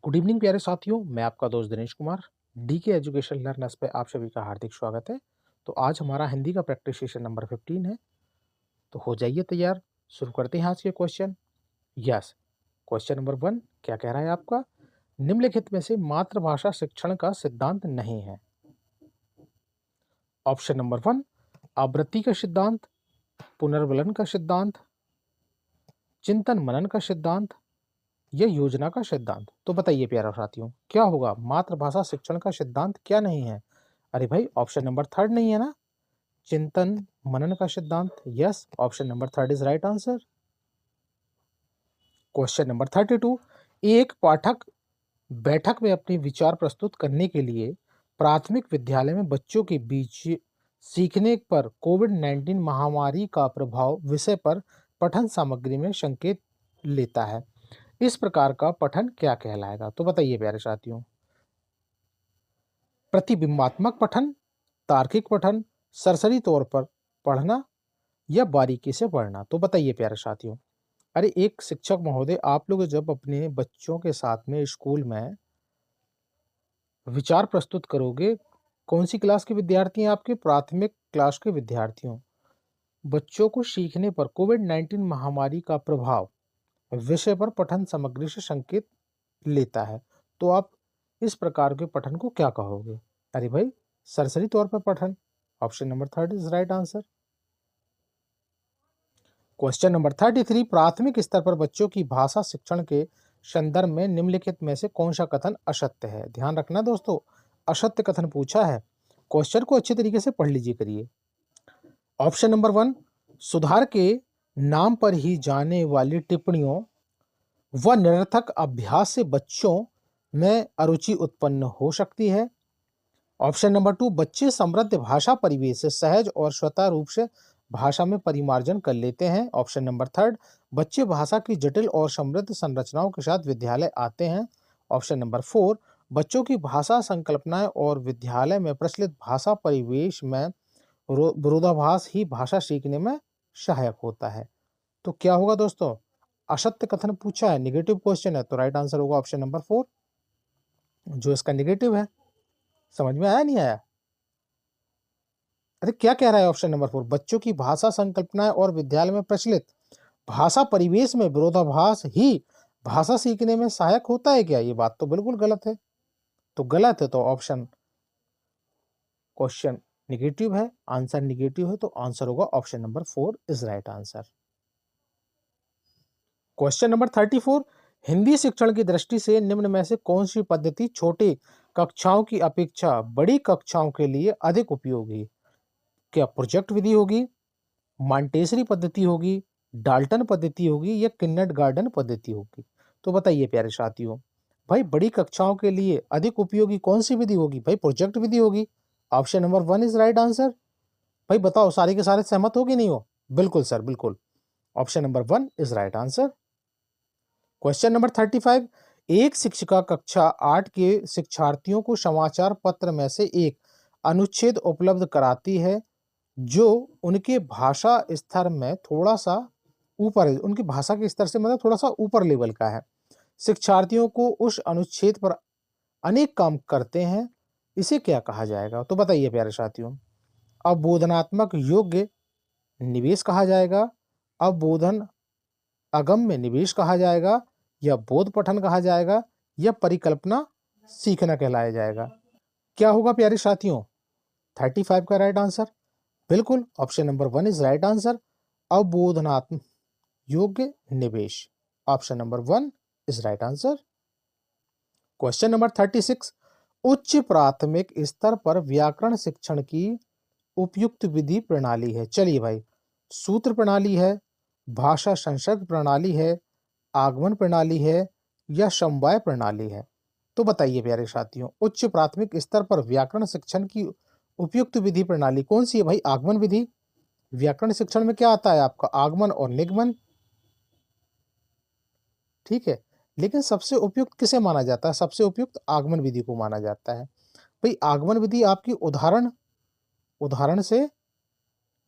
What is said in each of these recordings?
Good evening प्यारे साथियों, मैं आपका दोस्त दिनेश कुमार। डी के एजुकेशन लर्नर्स पे आप सभी का हार्दिक स्वागत है। तो आज हमारा हिंदी का प्रैक्टिस सेशन नंबर 15 है। तो हो जाइए तैयार, शुरू करते हैं आज के क्वेश्चन। यस, क्वेश्चन नंबर 1 क्या कह रहा है आपका? निम्नलिखित में से मातृभाषा शिक्षण का सिद्धांत नहीं है। ऑप्शन नंबर 1 आवृत्ति का सिद्धांत, पुनर्वलन का सिद्धांत, चिंतन मनन का सिद्धांत या योजना का सिद्धांत। तो बताइए प्यारे साथियों, क्या होगा? मातृभाषा शिक्षण का सिद्धांत क्या नहीं है? अरे भाई, ऑप्शन नंबर 3 नहीं है ना? चिंतन मनन का सिद्धांत। Yes, option number 3 is right answer. Question number 32, एक पाठक बैठक में अपने विचार प्रस्तुत करने के लिए प्राथमिक विद्यालय में बच्चों के बीच सीखने पर कोविड-19 महामारी का प्रभाव विषय पर पठन सामग्री में संकेत लेता है। इस प्रकार का पठन क्या कहलाएगा? तो बताइए प्यारे साथियों। प्रतिबिंबात्मक पठन, तार्किक पठन, सरसरी तौर पर पढ़ना या बारीकी से पढ़ना। तो बताइए प्यारे साथियों। अरे एक शिक्षक महोदय, आप लोग जब अपने बच्चों के साथ में स्कूल में विचार प्रस्तुत करोगे, कौन सी क्लास के विद्यार्थी हैं आपके? प्राथमिक क्लास के विद्यार्थियों। बच्चों को सीखने पर कोविड-19 महामारी का प्रभाव विषय पर पठन सामग्री से संकेत लेता है। तो आप इस प्रकार के पठन को क्या कहोगे? अरे भाई, सरसरी तौर पर पठन। Option number 3 is right answer. Question number 33, प्राथमिक स्तर पर बच्चों की भाषा शिक्षण के संदर्भ में निम्नलिखित में से कौन सा कथन असत्य है? ध्यान रखना दोस्तों, असत्य कथन पूछा है। क्वेश्चन को अच्छे तरीके से पढ़ लीजिए करिए। ऑप्शन नंबर 1, सुधार के नाम पर ही जाने वाली टिप्पणियों व निरर्थक अभ्यास से बच्चों में अरुचि उत्पन्न हो सकती है। ऑप्शन नंबर 2, बच्चे समृद्ध भाषा परिवेश से सहज और स्वतः रूप से भाषा में परिमार्जन कर लेते हैं। ऑप्शन नंबर 3, बच्चे भाषा की जटिल और समृद्ध संरचनाओं के साथ विद्यालय आते हैं। ऑप्शन नंबर 4, बच्चों की भाषा संकल्पनाएं और विद्यालय में प्रचलित भाषा परिवेश में विरोधाभास ही भाषा सीखने में सहायक होता है। तो क्या होगा दोस्तों? असत्य कथन पूछा है, निगेटिव क्वेश्चन है, तो राइट आंसर होगा ऑप्शन नंबर 4, जो इसका निगेटिव है। समझ में आया नहीं आया? अरे क्या कह रहा है ऑप्शन नंबर 4? बच्चों की भाषा संकल्पनाएं और विद्यालय में प्रचलित भाषा परिवेश में विरोधाभास ही भाषा सीखने में सहायक होता है क्या? ये बात तो बिल्कुल गलत है। तो गलत है, तो ऑप्शन क्वेश्चन निगेटिव है, आंसर निगेटिव है, तो आंसर होगा option number 4 is right answer. Question number 34, Hindi शिक्षण की दृष्टि से निम्न में से कौन सी पद्धति छोटी कक्षाओं की अपेक्षा बड़ी कक्षाओं के लिए अधिक उपयोगी? क्या प्रोजेक्ट विधि होगी, मॉन्टेसरी पद्धति होगी, डाल्टन पद्धति होगी या किंडरगार्टन पद्धति होगी? तो बताइए प्यारे साथियों, भाई बड़ी कक्षाओं के लिए अधिक उपयोगी कौन सी विधि होगी? भाई प्रोजेक्ट विधि होगी। Option number 1 is right answer. भाई बताओ, सारे के सारे सहमत हो कि नहीं हो? बिल्कुल सर, बिल्कुल। Option number 1 is right answer. Question number 35, एक शिक्षिका कक्षा 8 के शिक्षार्थियों को समाचार पत्र में से एक अनुच्छेद उपलब्ध कराती है जो उनके भाषा स्तर में थोड़ा सा ऊपर है, उनकी भाषा के स्तर से मतलब थोड़ा सा ऊपर लेवल का है। शिक्षार्थियों को उस अनुच्छेद पर अनेक काम करते हैं, इसे क्या कहा जाएगा? तो बताइए प्यारे साथियों। अवबोधनात्मक योग्य निवेश कहा जाएगा, अवबोधन अगम्य निवेश कहा जाएगा, या बोध पठन कहा जाएगा, या परिकल्पना सीखना कहलाया जाएगा? क्या होगा प्यारे साथियों 35 का राइट आंसर? बिल्कुल, option number 1 is right answer, अवबोधनात्मक योग्य निवेश। Option number 1 is right answer. Question number 36, उच्च प्राथमिक स्तर पर व्याकरण शिक्षण की उपयुक्त विधि प्रणाली है। चलिए भाई, सूत्र प्रणाली है, भाषा संसर्ग प्रणाली है, आगमन प्रणाली है, या समवाय प्रणाली है? तो बताइए प्यारे साथियों, उच्च प्राथमिक स्तर पर व्याकरण शिक्षण की उपयुक्त विधि प्रणाली कौन सी है? भाई आगमन विधि। व्याकरण शिक्षण में क्या आता है आपका? आगमन और निगमन, ठीक है। लेकिन सबसे उपयुक्त किसे माना जाता है? सबसे उपयुक्त आगमन विधि को माना जाता है। भाई आगमन विधि आपकी उदाहरण उदाहरण से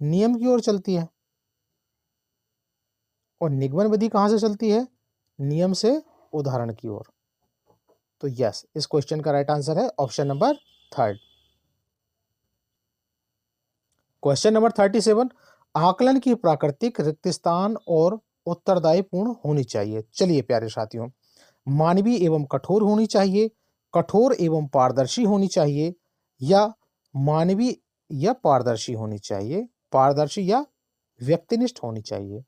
नियम की ओर चलती है, और निगमन विधि कहां से चलती है? नियम से उदाहरण की ओर। तो यस, इस क्वेश्चन का राइट आंसर है option number third. Question number 37, आकलन की प्राकृतिक रिक्त स्थान और उत्तरदायी पूर्ण होनी चाहिए। चलिए प्यारे साथियों, मानवीय एवं कठोर होनी चाहिए, कठोर एवं पारदर्शी होनी चाहिए, या मानवीय या पारदर्शी होनी चाहिए, पारदर्शी या व्यक्तिनिष्ठ होनी चाहिए।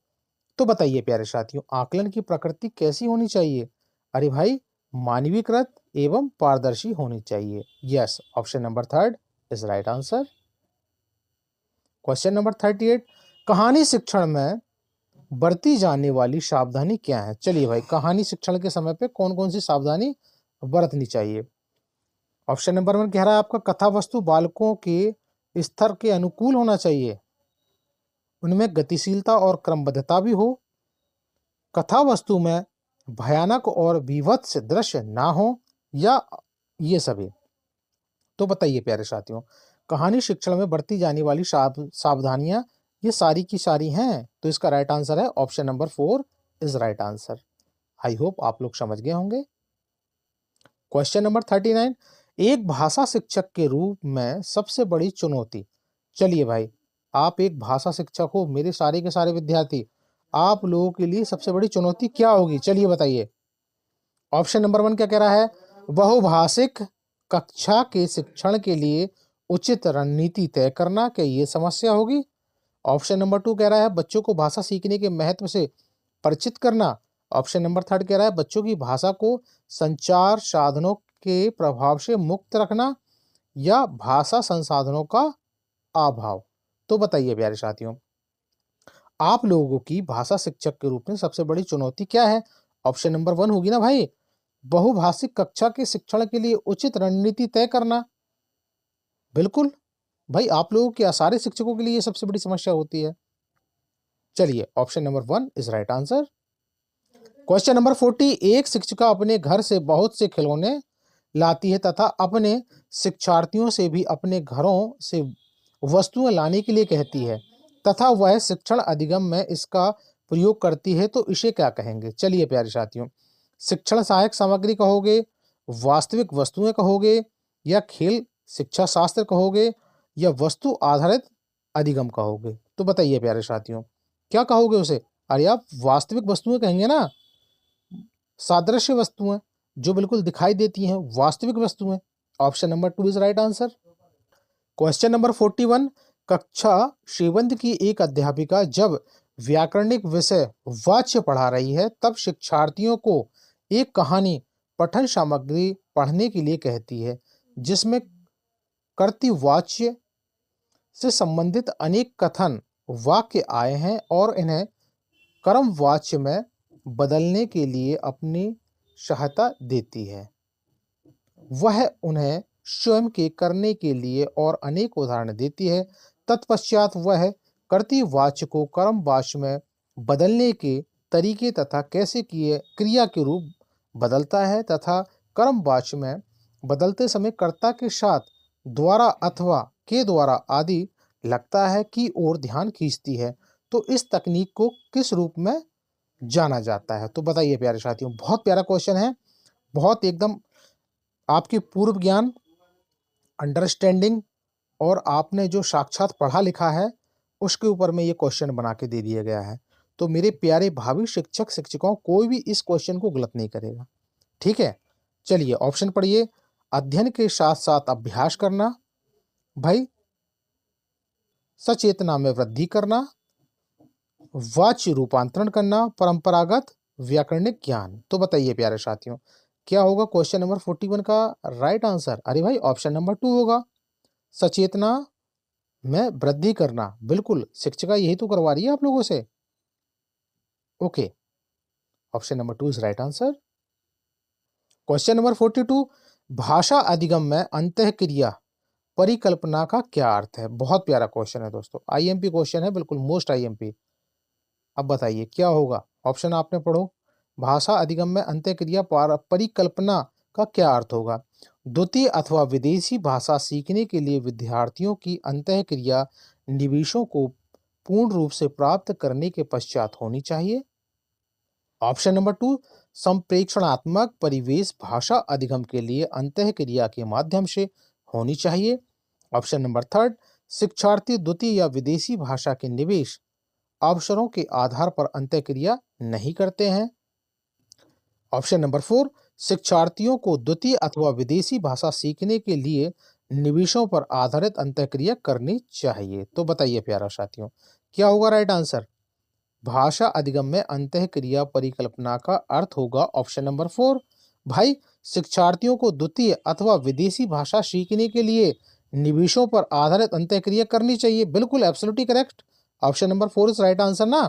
तो बताइए प्यारे साथियों, आकलन की प्रकृति कैसी होनी चाहिए? अरे भाई, मानवीकृत एवं पारदर्शी होनी चाहिए। Yes, option number third is right answer. Question number 38, कहानी शिक्षण में बरती जाने वाली सावधानी क्या है? चलिए भाई, कहानी शिक्षण के समय पे कौन कौन सी सावधानी बरतनी चाहिए? ऑप्शन नंबर 1 कह रहा है आपका, कथा वस्तु बालकों के स्तर के अनुकूल होना चाहिए, उनमें गतिशीलता और क्रमबद्धता भी हो, कथा वस्तु में भयानक और विभत्स दृश्य ना हो, या ये सभी। तो बताइए प्यारे साथियों, कहानी शिक्षण में बरती जाने वाली सावधानियां ये सारी की सारी हैं, तो इसका राइट आंसर है option number 4 is right answer. I hope आप लोग समझ गए होंगे। क्वेश्चन नंबर 39, एक भाषा शिक्षक के रूप में सबसे बड़ी चुनौती। चलिए भाई, आप एक भाषा शिक्षक हो, मेरे सारे के सारे विद्यार्थी, आप लोगों के लिए सबसे बड़ी चुनौती क्या होगी? चलिए बताइए। ऑप्शन नंबर 1 क्या कह रहा है? बहुभाषिक कक्षा के शिक्षण के लिए उचित रणनीति तय करना, क्या ये समस्या होगी? ऑप्शन नंबर 2 कह रहा है बच्चों को भाषा सीखने के महत्व से परिचित करना। ऑप्शन नंबर 3 कह रहा है बच्चों की भाषा को संचार साधनों के प्रभाव से मुक्त रखना, या भाषा संसाधनों का अभाव। तो बताइए प्यारे साथियों, आप लोगों की भाषा शिक्षक के रूप में सबसे बड़ी चुनौती क्या है? ऑप्शन नंबर 1 होगी ना भाई, बहुभाषिक कक्षा के शिक्षण के लिए उचित रणनीति तय करना। बिल्कुल भाई, आप लोगों के सारे शिक्षकों के लिए ये सबसे बड़ी समस्या होती है। चलिए, option number 1 is right answer. Question number 40, एक शिक्षिका अपने घर से बहुत से खिलौने लाती है तथा अपने शिक्षार्थियों से भी अपने घरों से वस्तुएं लाने के लिए कहती है, तथा वह शिक्षण अधिगम में इसका प्रयोग करती है, तो इसे क्या कहेंगे? चलिए प्यारे साथियों, शिक्षण सहायक सामग्री कहोगे, वास्तविक वस्तुएं कहोगे, या खेल शिक्षा शास्त्र कहोगे, या वस्तु आधारित अधिगम कहोगे? तो बताइए प्यारे साथियों, क्या कहोगे उसे? अरे आप वास्तविक वस्तुएं कहेंगे ना, सादृश्य वस्तुएं जो बिल्कुल दिखाई देती हैं, वास्तविक वस्तुएं। Option number 2 is right answer. Question number 41, कक्षा सेवंत की एक अध्यापिका जब व्याकरणिक विषय वाच्य पढ़ा रही है, तब शिक्षार्थियों को एक कहानी पठन सामग्री पढ़ने के लिए कहती है, जिसमें कर्तृवाच्य से संबंधित अनेक कथन वाक्य आए हैं, और इन्हें कर्मवाच्य में बदलने के लिए अपनी सहायता देती है। वह उन्हें स्वयं के करने के लिए और अनेक उदाहरण देती है। तत्पश्चात वह कर्तृवाच्य को कर्मवाच्य में बदलने के तरीके तथा कैसे किए क्रिया के रूप बदलता है, तथा कर्मवाच्य में बदलते समय कर्ता के साथ द्वारा अथवा के द्वारा आदि लगता है की ओर ध्यान खींचती है। तो इस तकनीक को किस रूप में जाना जाता है? तो बताइए प्यारे साथियों, बहुत प्यारा क्वेश्चन है, बहुत एकदम आपकी पूर्व ज्ञान, अंडरस्टैंडिंग और आपने जो साक्षात पढ़ा लिखा है उसके ऊपर में ये क्वेश्चन बना के दे दिया गया है। तो मेरे प्यारे भावी शिक्षक शिक्षिकाओं, कोई भी इस क्वेश्चन को गलत नहीं करेगा, ठीक है? चलिए ऑप्शन पढ़िए। अध्ययन के साथ साथ अभ्यास करना, भाई सचेतना में वृद्धि करना, वाच्य रूपांतरण करना, परंपरागत व्याकरणिक ज्ञान। तो बताइए प्यारे साथियों, क्या होगा क्वेश्चन नंबर 41 का राइट आंसर? अरे भाई, ऑप्शन नंबर 2 होगा, सचेतना में वृद्धि करना। बिल्कुल, शिक्षिका यही तो करवा रही है आप लोगों से। Okay, option number 2 is right answer. Question number 42, भाषा अधिगम में अंतःक्रिया परिकल्पना का क्या अर्थ है? बहुत प्यारा क्वेश्चन है दोस्तों, आईएमपी क्वेश्चन है, बिल्कुल मोस्ट आईएमपी। अब बताइए क्या होगा? ऑप्शन आपने पढ़ो। भाषा अधिगम में अंतःक्रिया परिकल्पना का क्या अर्थ होगा? द्वितीय अथवा विदेशी भाषा सीखने के लिए विद्यार्थियों की अंतःक्रिया निवेशों को पूर्ण रूप से प्राप्त करने के पश्चात होनी चाहिए। ऑप्शन नंबर 2, संप्रेक्षणात्मक परिवेश भाषा अधिगम के लिए अंतःक्रिया के माध्यम से होनी चाहिए। ऑप्शन नंबर थर्ड, शिक्षार्थी द्वितीय या विदेशी भाषा के निवेश अवसरों के आधार पर अंतःक्रिया नहीं करते हैं। ऑप्शन नंबर फोर, शिक्षार्थियों को द्वितीय अथवा विदेशी भाषा सीखने के लिए निवेशों पर आधारित अंतःक्रिया करनी चाहिए। तो बताइए प्यारे साथियों, क्या होगा राइट आंसर? भाषा अधिगम में अंतःक्रिया परिकल्पना का अर्थ होगा ऑप्शन नंबर फोर। भाई, शिक्षार्थियों को द्वितीय अथवा विदेशी भाषा सीखने के लिए निवेशों पर आधारित अंतःक्रिया करनी चाहिए। बिल्कुल absolutely correct. Option number four is right answer ना।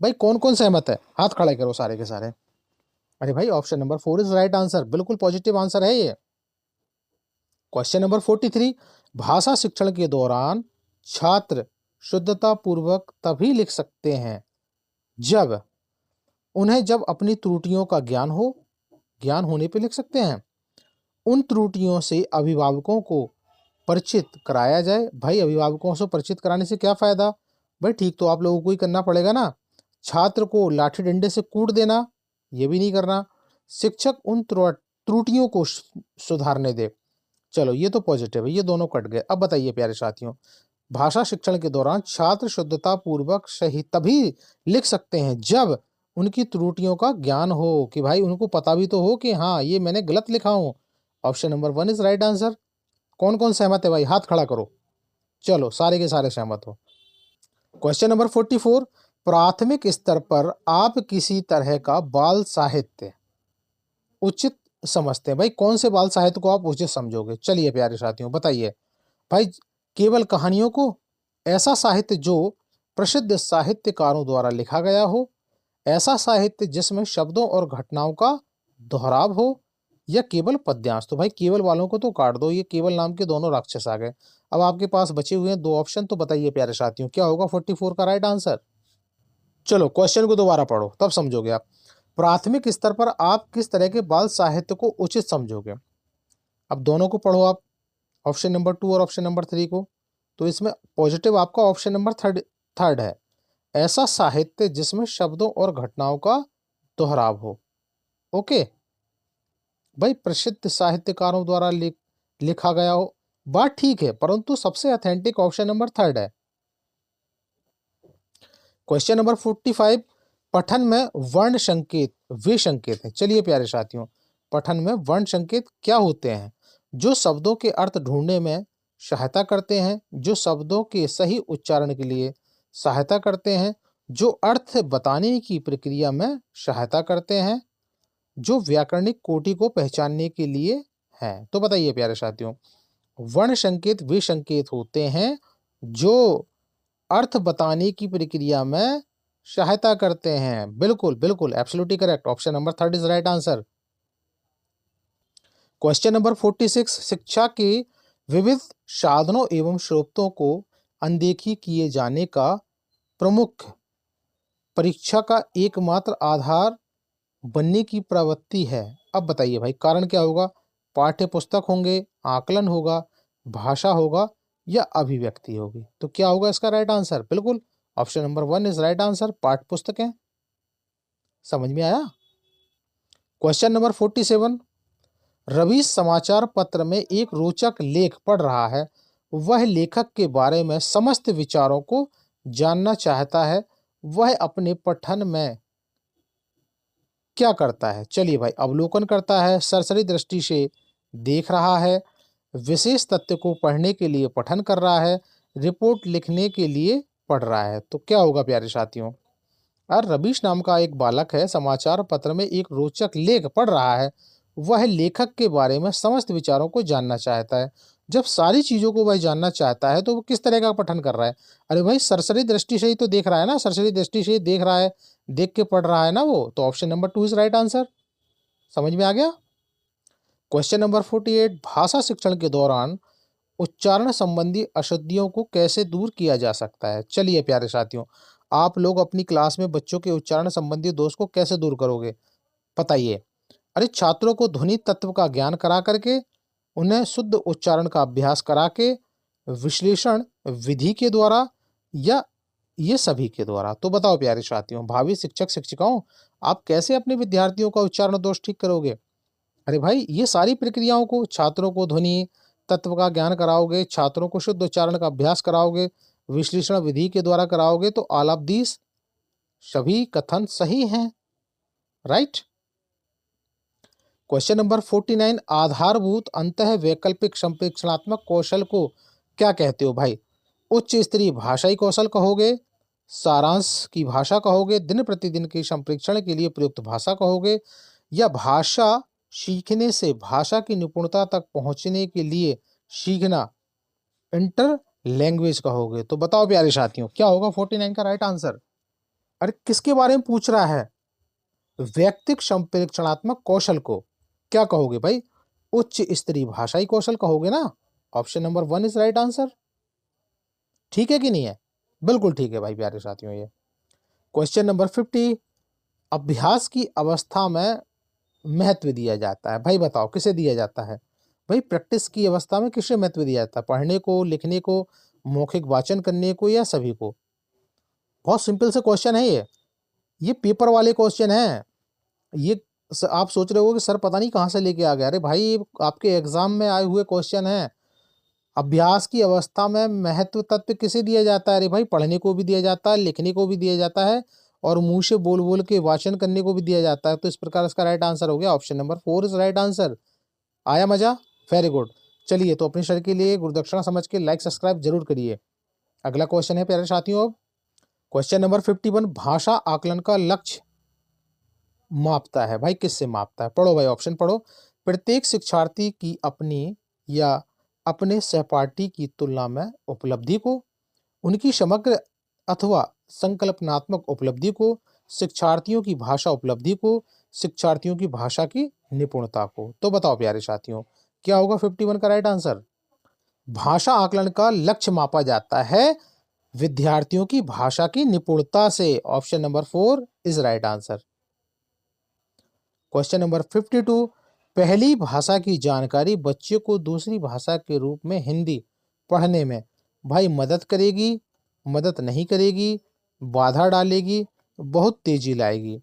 भाई कौन कौन सहमत है? हाथ खड़े करो सारे के सारे। अरे भाई option number four is right answer, बिल्कुल पॉजिटिव आंसर है ये। क्वेश्चन नंबर 43, भाषा शिक्षण के दौरान छात्र शुद्धता पूर्वक तभी लिख सकते हैं जब अपनी त्रुटियों का ज्ञान होने पे लिख सकते हैं। उन त्रुटियों से अभिभावकों को परिचित कराया जाए। भाई अभिभावकों से परिचित कराने से क्या फायदा? भाई ठीक तो आप लोगों को ही करना पड़ेगा ना। छात्र को लाठी डंडे से कूट देना, ये भी नहीं करना। शिक्षक उन त्रुटियों को सुधारने दे। चलो ये तो पॉजिटिव है, ये दोनों कट गए। अब बताइए प्यारे साथियों, भाषा शिक्षण के दौरान छात्र शुद्धता पूर्वक सही तभी लिख सकते हैं जब उनकी त्रुटियों का ज्ञान हो, कि भाई उनको पता भी तो हो कि हाँ ये मैंने गलत लिखा हूं। Option number one is right answer. कौन कौन सहमत है भाई? हाथ खड़ा करो। चलो सारे के सारे सहमत हो। क्वेश्चन नंबर 44, प्राथमिक स्तर पर आप किसी तरह का बाल साहित्य उचित समझते हैं? भाई कौन से बाल साहित्य को आप उचित समझोगे? चलिए प्यारे साथियों बताइए। भाई केवल कहानियों को, ऐसा साहित्य जो प्रसिद्ध साहित्यकारों द्वारा लिखा गया हो, ऐसा साहित्य जिसमें शब्दों और घटनाओं का दोहराव हो, या केवल पद्यांश? तो भाई केवल वालों को तो काट दो, ये केवल नाम के दोनों राक्षस आ गए। अब आपके पास बचे हुए हैं दो ऑप्शन, तो बताइए प्यारे साथियों क्या होगा 44 का राइट आंसर? चलो क्वेश्चन को दोबारा पढ़ो तब समझोगे आप। प्राथमिक स्तर पर आप किस तरह के बाल साहित्य को उचित समझोगे? अब दोनों को पढ़ो आप, ऑप्शन नंबर 2 और ऑप्शन नंबर 3 को। तो इसमें पॉजिटिव आपका ऑप्शन नंबर थर्ड है, ऐसा साहित्य जिसमें शब्दों और घटनाओं का दोहराव हो। ओके भाई, प्रसिद्ध साहित्यकारों द्वारा लिखा गया हो, बात ठीक है, परंतु सबसे ऑथेंटिक ऑप्शन नंबर थर्ड है। क्वेश्चन नंबर 45, पठन में वर्ण संकेत वे संकेत हैं। चलिए प्यारे साथियों, पठन में वर्ण संकेत क्या होते हैं? जो शब्दों के अर्थ ढूंढने में सहायता करते हैं, जो शब्दों के सही उच्चारण के लिए सहायता करते हैं, जो अर्थ बताने की प्रक्रिया में सहायता करते हैं, जो व्याकरणिक कोटि को पहचानने के लिए हैं। तो बताइए प्यारे साथियों, वर्ण संकेत वे संकेत होते हैं जो अर्थ बताने की प्रक्रिया में सहायता करते हैं। बिल्कुल बिल्कुल absolutely correct, option number third is right answer. Question number 46, शिक्षा के विविध साधनों एवं स्रोतों को अनदेखी किए जाने का प्रमुख परीक्षा का एकमात्र आधार बनने की प्रवृत्ति है। अब बताइए भाई कारण क्या होगा? पाठ्य पुस्तक होंगे, आकलन होगा, भाषा होगा, या अभिव्यक्ति होगी? तो क्या होगा इसका राइट आंसर? बिल्कुल option number one is right answer, पाठ्य पुस्तकें। समझ में आया? क्वेश्चन नंबर 47, रवि समाचार पत्र में एक रोचक लेख पढ़ रहा है। वह लेखक के बारे में समस्त विचारों को जानना चाहता है। वह अपने पठन में क्या करता है? चलिए भाई, अवलोकन करता है, सरसरी दृष्टि से देख रहा है, विशेष तथ्य को पढ़ने के लिए पठन कर रहा है, रिपोर्ट लिखने के लिए पढ़ रहा है। तो क्या होगा प्यारे साथियों? और रवीश नाम का एक बालक है, समाचार पत्र में एक रोचक लेख पढ़ रहा है। वह लेखक के बारे में समस्त विचारों को जानना चाहता है। जब सारी चीजों को वह जानना चाहता है तो वो किस तरह का पठन कर रहा है? अरे भाई सरसरी दृष्टि से ही तो देख रहा है ना, सरसरी दृष्टि से ही देख रहा है, देख के पढ़ रहा है ना वो। तो option number 2 is right answer. समझ में आ गया? क्वेश्चन नंबर 48, भाषा शिक्षण के दौरान उच्चारण संबंधी अशुद्धियों को कैसे दूर किया जा सकता है? चलिए प्यारे साथियों, आप लोग अपनी क्लास में बच्चों के उच्चारण संबंधी दोष को कैसे दूर करोगे? बताइए। अरे छात्रों को ध्वनि तत्व का ज्ञान करा करके, उन्हें शुद्ध उच्चारण का अभ्यास करा के, विश्लेषण विधि के द्वारा, या ये सभी के द्वारा। तो बताओ प्यारे साथियों, भावी शिक्षक शिक्षिकाओं, आप कैसे अपने विद्यार्थियों का उच्चारण दोष ठीक करोगे? अरे भाई, ये सारी प्रक्रियाओं को छात्रों को ध्वनि तत्व का ज्ञान कराओगे, छात्रों को शुद्ध उच्चारण का अभ्यास कराओगे, विश्लेषण विधि के द्वारा कराओगे, तो ऑल ऑफ दीज सभी कथन सही हैं, राइट। क्वेश्चन नंबर 49, आधारभूत अंतः वैकल्पिक संप्रेषणात्मक कौशल को क्या कहते हो भाई? उच्च स्तरीय भाषाई कौशल कहोगे, सारांश की भाषा कहोगे, दिन प्रतिदिन के संप्रेषण के लिए प्रयुक्त भाषा कहोगे, या भाषा सीखने से भाषा की निपुणता तक पहुंचने के लिए सीखना, इंटर लैंग्वेज कहोगे? तो बताओ प्यारे साथियों, क्या होगा 49 का राइट आंसर? अरे किसके बारे में पूछ रहा है? व्यक्तिक संप्रेषणात्मक कौशल को क्या कहोगे भाई? उच्च स्तरीय भाषाई कौशल कहोगे ना। Option number 1 is right answer. ठीक है कि नहीं है? बिल्कुल ठीक है भाई प्यारे साथियों। ये क्वेश्चन नंबर 50, अभ्यास की अवस्था में महत्व दिया जाता है, भाई बताओ किसे दिया जाता है? भाई प्रैक्टिस की अवस्था में किसे महत्व दिया जाता है? पढ़ने को, लिखने को, मौखिक वाचन करने को, या सभी को? बहुत सिंपल से क्वेश्चन है ये पेपर वाले क्वेश्चन है। ये आप सोच रहे हो कि सर पता नहीं कहाँ से लेके आ गया। अरे भाई, ये आपके एग्जाम में आए हुए क्वेश्चन है। अभ्यास की अवस्था में महत्व तत्व किसे दिया जाता है? अरे भाई, पढ़ने को भी दिया जाता है, लिखने को भी दिया जाता है, और मुंह से बोल बोल के वाचन करने को भी दिया जाता है। तो इस प्रकार इसका राइट आंसर हो गया option number 4 is right answer. आया मजा? Very good. चलिए, तो अपने शरीर के लिए गुरुदक्षिणा समझ के लाइक सब्सक्राइब जरूर करिए। अगला क्वेश्चन है प्यारे साथियों, अब क्वेश्चन नंबर 51, भाषा आकलन का लक्ष्य मापता है, भाई किससे मापता है? पढ़ो भाई, ऑप्शन पढ़ो। प्रत्येक शिक्षार्थी की अपनी या अपने सहपाठी की तुलना में उपलब्धि को, उनकी समग्र अथवा संकल्पनात्मक उपलब्धि को, शिक्षार्थियों की भाषा उपलब्धि को, शिक्षार्थियों की भाषा की निपुणता को। तो बताओ प्यारे साथियों, क्या होगा 51 का राइट आंसर? भाषा आकलन का लक्ष्य मापा जाता है विद्यार्थियों की भाषा की निपुणता से। Option number 4 is right answer. Question number 52, पहली भाषा की जानकारी बच्चे को दूसरी भाषा के रूप में हिंदी पढ़ने में भाई मदद करेगी, मदद नहीं करेगी, बाधा डालेगी, बहुत तेजी लाएगी?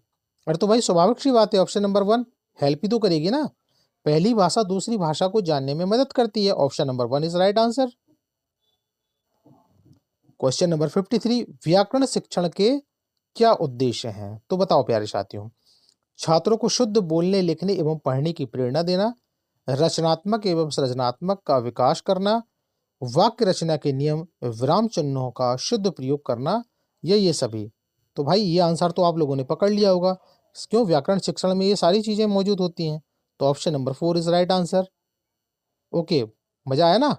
अरे तो भाई स्वाभाविक सी बात है, ऑप्शन नंबर 1 हेल्प ही तो करेगी ना। पहली भाषा दूसरी भाषा को जानने में मदद करती है। Option number 1 is right answer. Question number 53, व्याकरण शिक्षण के क्या उद्देश्य हैं? तो बताओ प्यारे साथियों। छात्रों को शुद्ध बोलने, लिखने एवं पढ़ने की प्रेरणा देना, रचनात्मक एवं सृजनात्मक का विकास करना, वाक्य रचना के नियम, विराम चिन्हों का शुद्ध प्रयोग करना, ये सभी? तो भाई ये आंसर तो आप लोगों ने पकड़ लिया होगा, क्यों? व्याकरण शिक्षण में ये सारी चीजें मौजूद होती हैं। तो option number 4 is right answer. Okay, मजा आया ना?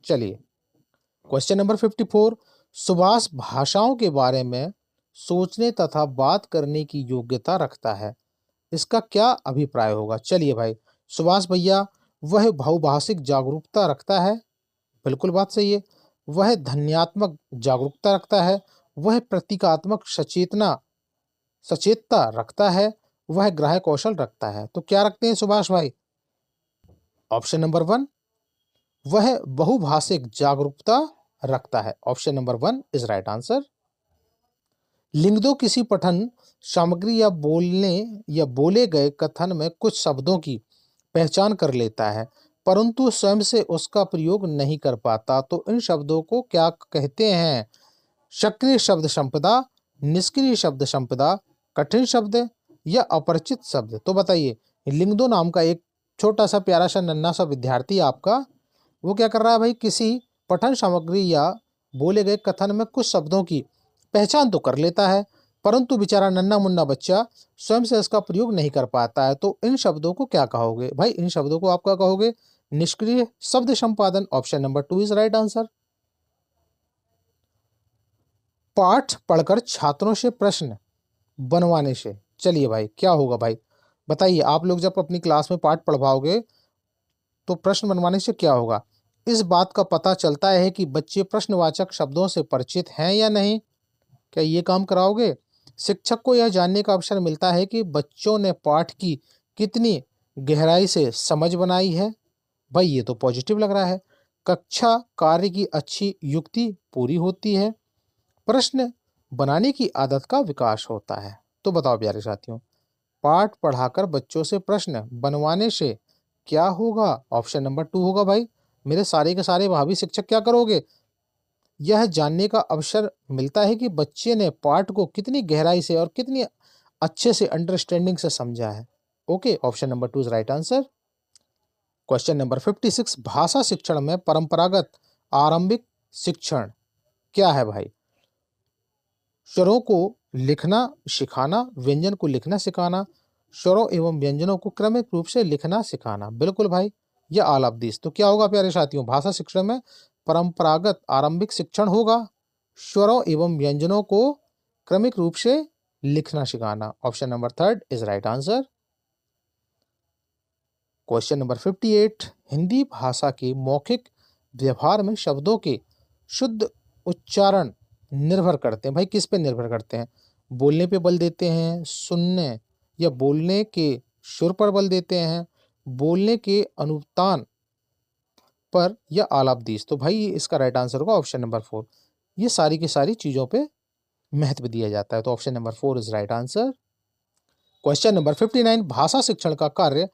चलिए, क्वेश्चन नंबर 54, सुभाष भाषाओं के बारे में सोचने तथा बात करने की योग्यता रखता है, इसका क्या अभिप्राय होगा? चलिए भाई, सुभाष भैया वह बहुभाषिक जागरूकता रखता है, बिल्कुल बात सही है। वह ध्वन्यात्मक जागरूकता रखता है, वह प्रतीकात्मक सचेतता रखता है, वह ग्राह्य कौशल रखता है। तो क्या रखते हैं सुभाष भाई? ऑप्शन नंबर 1, वह बहुभाषिक जागरूकता रखता है। Option number 1 is right answer. लिंग दो, किसी पठन सामग्री या बोलने या बोले गए कथन में कुछ शब्दों की पहचान कर लेता है, परंतु स्वयं से उसका प्रयोग नहीं कर पाता, तो इन शब्दों को क्या कहते हैं? सक्रिय शब्द संपदा, निष्क्रिय शब्द संपदा, कठिन शब्द, या अपरिचित शब्द? तो बताइए, लिंगदो नाम का एक छोटा सा प्यारा सा नन्हा सा विद्यार्थी आपका, वो क्या कर रहा है भाई? किसी पठन सामग्री या बोले गए कथन में कुछ शब्दों की पहचान तो कर लेता है, परंतु बेचारा नन्हा मुन्ना बच्चा स्वयं से इसका प्रयोग नहीं कर पाता है। तो इन शब्दों को क्या कहोगे भाई? इन शब्दों को आप क्या कहोगे? निष्क्रिय शब्द संपादन। Option number 2 is right answer. पाठ पढ़कर छात्रों से प्रश्न बनवाने से, चलिए भाई क्या होगा भाई? बताइए, आप लोग जब अपनी क्लास में पाठ पढ़वाओगे तो प्रश्न बनवाने से क्या होगा? इस बात का पता चलता है कि बच्चे प्रश्नवाचक शब्दों से परिचित हैं या नहीं। क्या ये काम कराओगे? शिक्षक को यह जानने का अवसर मिलता है कि बच्चों ने पाठ की कितनी गहराई से समझ बनाई है। भाई ये तो पॉजिटिव लग रहा है। कक्षा कार्य की अच्छी युक्ति पूरी होती है। प्रश्न बनाने की आदत का विकास होता है। तो बताओ प्यारे साथियों, पाठ पढ़ाकर बच्चों से प्रश्न बनवाने से क्या होगा? ऑप्शन नंबर 2 होगा भाई, मेरे सारे के सारे भावी शिक्षक क्या करोगे? यह जानने का अवसर मिलता है कि बच्चे ने पाठ को कितनी गहराई से और कितनी अच्छे से अंडरस्टैंडिंग से समझा है। Okay, option number 2 is right answer. Question number 56, भाषा शिक्षण में परंपरागत आरंभिक शिक्षण क्या है भाई? स्वरों को लिखना सिखाना, व्यंजन को लिखना सिखाना, स्वरों एवं व्यंजनों को क्रमिक रूप से लिखना सिखाना। बिल्कुल भाई, यह ऑल ऑफ दिस। तो क्या होगा प्यारे साथियों, भाषा शिक्षण में परंपरागत आरंभिक शिक्षण होगा, स्वरों एवं व्यंजनों को क्रमिक रूप से लिखना सिखाना। Option number 3 is right answer. Question number 58, Hindi भाषा के मौखिक व्यवहार में शब्दों के शुद्ध उच्चारण निर्भर करते हैं। भाई किस पे निर्भर करते हैं? बोलने पे बल देते हैं, सुनने या बोलने के सुर पर बल देते हैं, बोलने के अनुतान पर, या ऑल ऑफ दीज? तो भाई इसका राइट आंसर होगा ऑप्शन नंबर 4। ये सारी की सारी चीजों पे महत्व दिया जाता है। तो option number 4 is right answer. Question number 59, भाषा शिक्षण का कार्य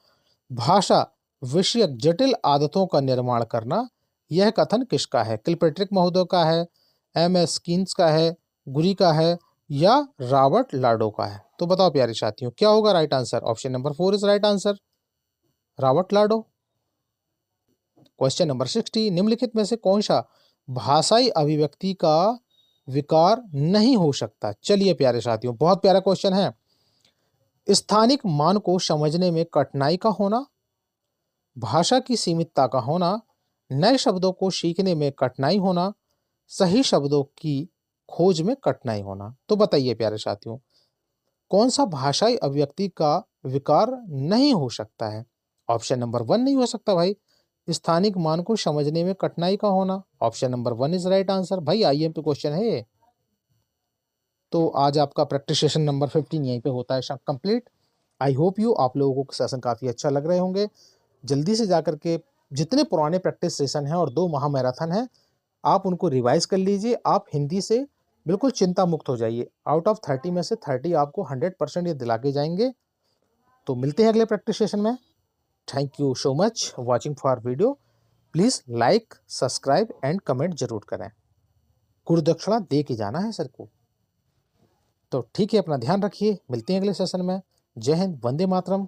भाषा विषयक जटिल आदतों का निर्माण करना, यह कथन किसका है? किलपेट्रिक महोदय का है, एम.एस. कीन्स का है, गुरी का है, या रॉबर्ट लाडो का है? तो बताओ प्यारे साथियों, क्या होगा right answer? Option number 4 is right answer, Robert Lado. Question number 60, निम्नलिखित में से कौन सा भाषाई अभिव्यक्ति का विकार नहीं हो सकता? चलिए प्यारे साथियों, बहुत प्यारा क्वेश्चन है। स्थानिक मान को समझने में कठिनाई का होना, भाषा की सीमितता का होना, नए शब्दों को सीखने में कठिनाई होना, सही शब्दों की खोज में कठिनाई होना। तो बताइए प्यारे साथियों, कौन सा भाषाई अभिव्यक्ति का विकार नहीं हो सकता है? ऑप्शन नंबर 1 नहीं हो सकता भाई, स्थानिक मान को समझने में कठिनाई का होना। Option number 1 is right answer. भाई आईएमपी क्वेश्चन है ये। तो आज आपका प्रैक्टिस सेशन नंबर 15 यहीं पे होता है कंप्लीट। आई होप यू, आप लोगों को सेशन काफ़ी अच्छा लग रहे होंगे। जल्दी से जाकर के जितने पुराने प्रैक्टिस सेशन हैं और 2 महा मैराथन हैं, आप उनको रिवाइज कर लीजिए। आप हिंदी से बिल्कुल चिंता मुक्त हो जाइए। आउट ऑफ 30 में से 30 आपको 100% ये दिला के जाएंगे। तो मिलते हैं अगले प्रैक्टिस सेशन में। Thank you so much watching for video. Please like, subscribe and comment जरूर करें। गुरुदक्षिणा दे के जाना है सर को। तो ठीक है, अपना ध्यान रखिए, मिलते हैं अगले सेशन में। जय हिंद, वंदे मातरम।